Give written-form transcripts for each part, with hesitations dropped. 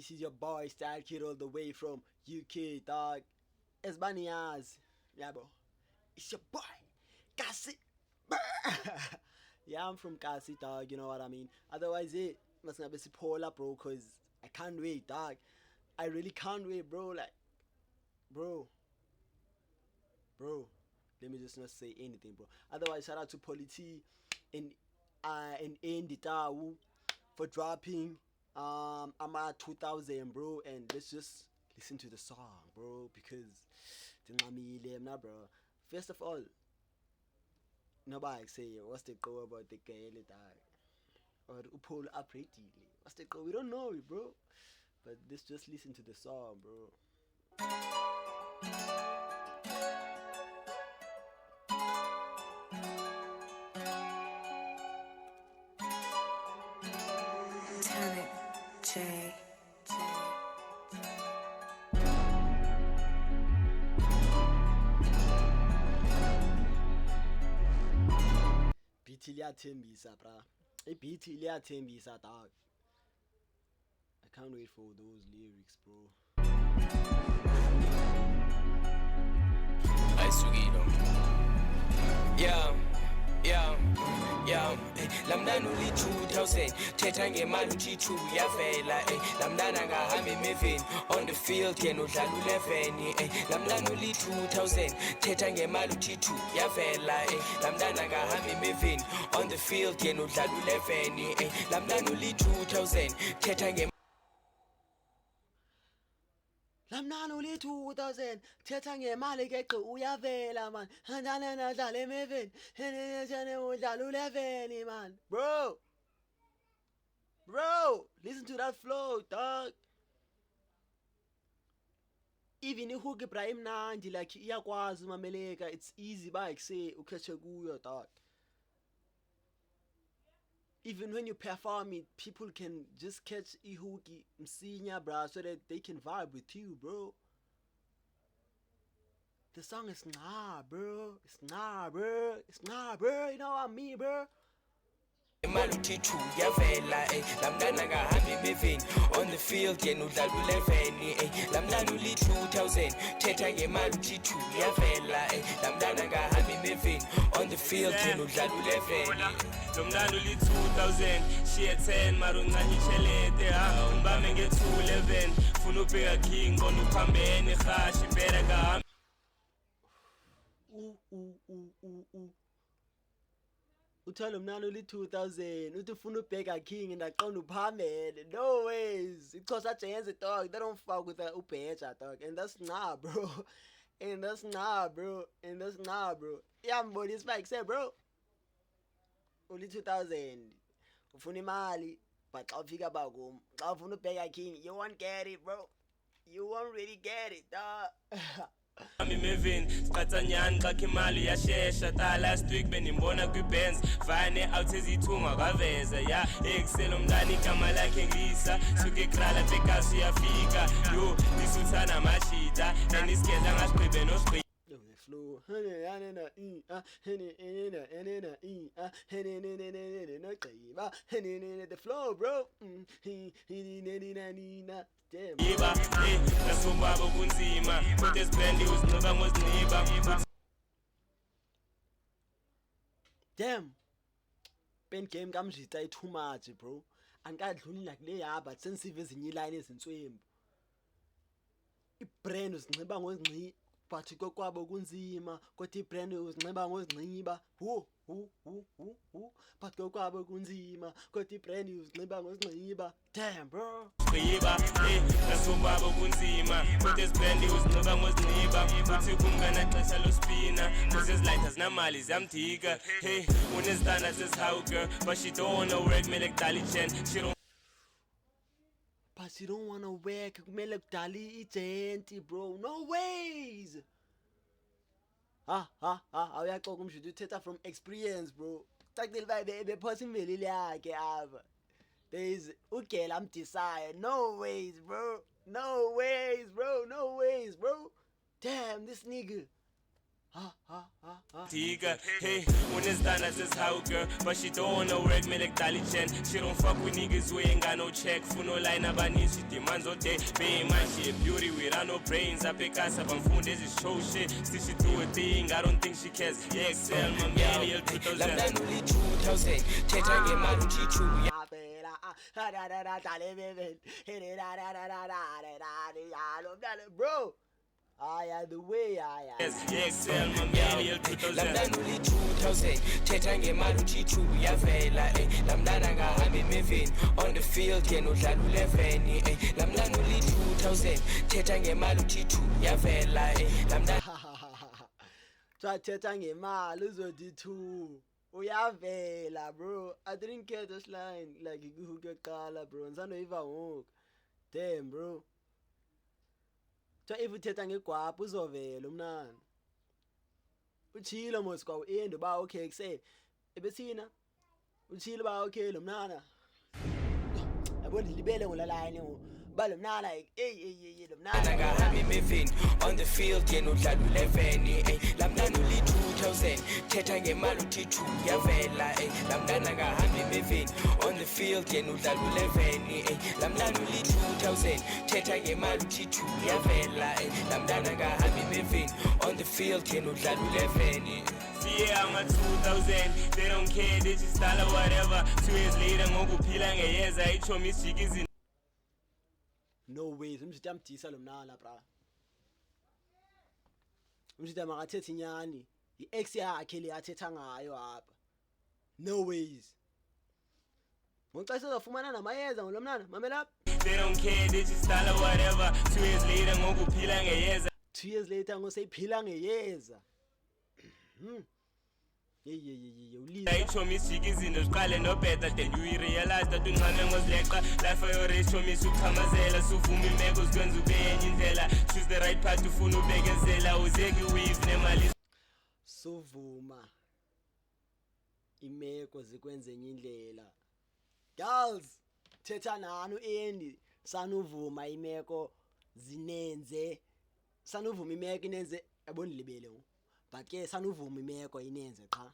This is your boy Style Kid all the way from UK, dog. Esbanias. Yeah, bro. It's your boy, Kasi. Yeah, I'm from Kasi, dog. You know what I mean? Otherwise, it must not be polar, bro, because I can't wait, dog. I really can't wait, bro. Like, bro, bro. Let me just not say anything, bro. Otherwise, shout out to Polity and Andy Tau for dropping I'm at 2000, bro, and let's just listen to the song, bro, because bro. First of all, nobody say what's the go about the girl that or Upol Apretili. What's the go? We don't know it, bro. But let's just listen to the song, bro. Tonic J. Beat liyathembisa, bra. Beat liyathembisa, dog. I can't wait for those lyrics, bro. Lamdana uli 2000 thetha ngemali uthi 2 yavela lamdana ngahambe emeveni on the field yena udlala u11 lamdana uli 2000 thetha ngemali uthi 2 yavela lamdana ngahambe emeveni on the field yena udlala u11 lamdana uli 2000 thetha ngemali Lamnana uli 2000 thetha ngemali keqe uyavela man handana nadlala emeveni henene udlala u11 man bro listen to that flow dog even ihook Ibrahim Nandi like iyakwazi umameleka it's easy by say ukhethe kuyo dog even when you perform it, people can just catch ihuki msinya, bro, so that they can vibe with you, bro. The song is bro. It's bro. You know what I mean, bro? imali uthi 2 yavela lamdana ngahambe emeveni on the field yena udlala u11 lamdana uli 2000 thetha ngemali uthi 2 yavela lamdana ngahambe emeveni on the field yena udlala u11 lomdana uli 2000 shiye 10 mara uncane ichelete ngibame nge211 funa ubheka king ngona uphambene hashi bera ngahambe Uthalo mnalo li 2000 uthi ufuna ubheka king ndaqonda uphamele no ways ichosa jenze dog they don't fuck with ubheja dog and that's bro iyambonisa bike say bro uli 2000 ufuna imali but xa ufika bakum xa ufuna ubheka king you won't get it bro you won't really get it dog Mevin, Scatanyani, Kakimali, Yashesha, last week benimbona kwibenz fine out ezithunga kaveza ya excel mdani kama like ngisa suke krala bekasi yafika yo isuthana mashita and iskeza ngasiqhibe nosqhi yo the flow the flow bro damn yiba nasumbabo kunzima kodwa esbrand uzinxiba ngoziniba damn pen game kamjita too much bro ankadluli nakule yaba sensive ezinye line ezinswembu ibrand uzinxiba ngozinxiba but kokwabo kunzima kodwa ibrand uzinxiba ngozinxiba but kokwabo kunzima kodwa ibrand uzinxiba ngozinxiba damn bro yiba nasumbabo kunzima kodwa esbrand uzinxiba ngoziniba uthi kumngana xesha lospina cause his lighters namali ziyamdika hey unezidana sesihawu girl but she don't wanna work me like Dali Chen she don't but you don't wanna work kumele kudali ijenti bro no ways awuyaxoka umshito uthetha from experience bro cacile baye bephosa imvelile yakhe apha there is ugela amdesire no ways bro damn this nigga Tiga, hey, when it's done, that's just how girl. But she don't wanna work me like Dali Chen. She don't fuck with niggas who ain't got no check. For no line up, I need she demands all day. Pay my shit, beauty without no brains. I pick us up on phone, this is show shit. Still she do a thing, I don't think she cares. Yeah, excel, my man, 2000. Lamlanuli 2000 thetha ngemali uthi bro, the way Yes, my man, 2000. Lamlanuli 2000 thetha ngemali uthi chu yavela lamlana ngahambi emeveni on the field yena udlala u11 lamlanuli 2000 thetha ngemali uthi chu yavela lamlana Thetha ngemali uzothi two uyavela bro. I didn't get this line like ikuqala bro ngisanoyiva ngoku. Damn bro. If uthetha ngegwapha uzovela umnana. Uchilo mos kwa uendo ba okay kuse. Ebesina uchilo ba okay lo mnana. Yabona libele ngolalane ngo. Balo mnana hey lo mnana ngahambi emeveni on the field yena udlala u11 lamlanuli 2000 thetha ngemali uthi chu yavela lamlana ngahambi emeveni on the field yena udlala u11 lamlanuli 2000 thetha ngemali uthi chu yavela lamlana ngahambi emeveni on the field yena udlala u11 Yeah, I'm a 2000. They don't care, they just style or whatever. 2 years later, ngokuphila ngeyeza ichomi sikizi. No ways, umshita amdisa lo mnana bra. Umshita makathethe inyani. I-ex yakhe le athetha ngayo apha. No ways. Ngixesha uzofumana namayeza ngolomnana, mamela. They don't care, they just style or whatever. 2 years later, ngokuphila ngeyeza. 2 years later ngoseyiphila ngeyeza. ichomi sikizi izinto no better then you realize that ungane ngozileqa life your race chomi sukhamazela suvuma imeko zikwenza ube yenye indlela choose the right path ufuna ubekezela uzeki weave nemali suvuma imeko zikwenza enye indlela. Girls thetha nani uEndi sanuvuma imeko zinenze sanuvuma imeko inenze yabona libele ngo but ke sanuvuma imeko inenze cha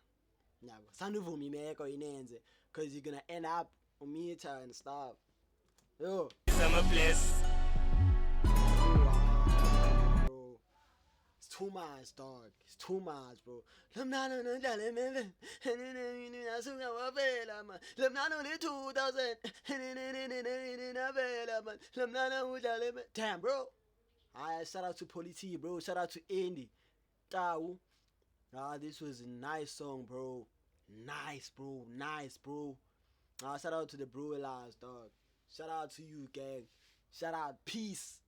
yabo sanuvuma imeko inenze because you're gonna end up meet her and stuff. Yo I'm a bless bro, it's too much dog, it's too much bro. Lamnana nodlala emeve nasuka wavela man lamnana uli 2000 navela man lamnana udlala emeve. Damn bro, shout out to Polity bro, shout out to Andy Tau. This was a nice song bro, nice bro. Shout out to the Brewer Lives dog, shout out to you gang, shout out, peace.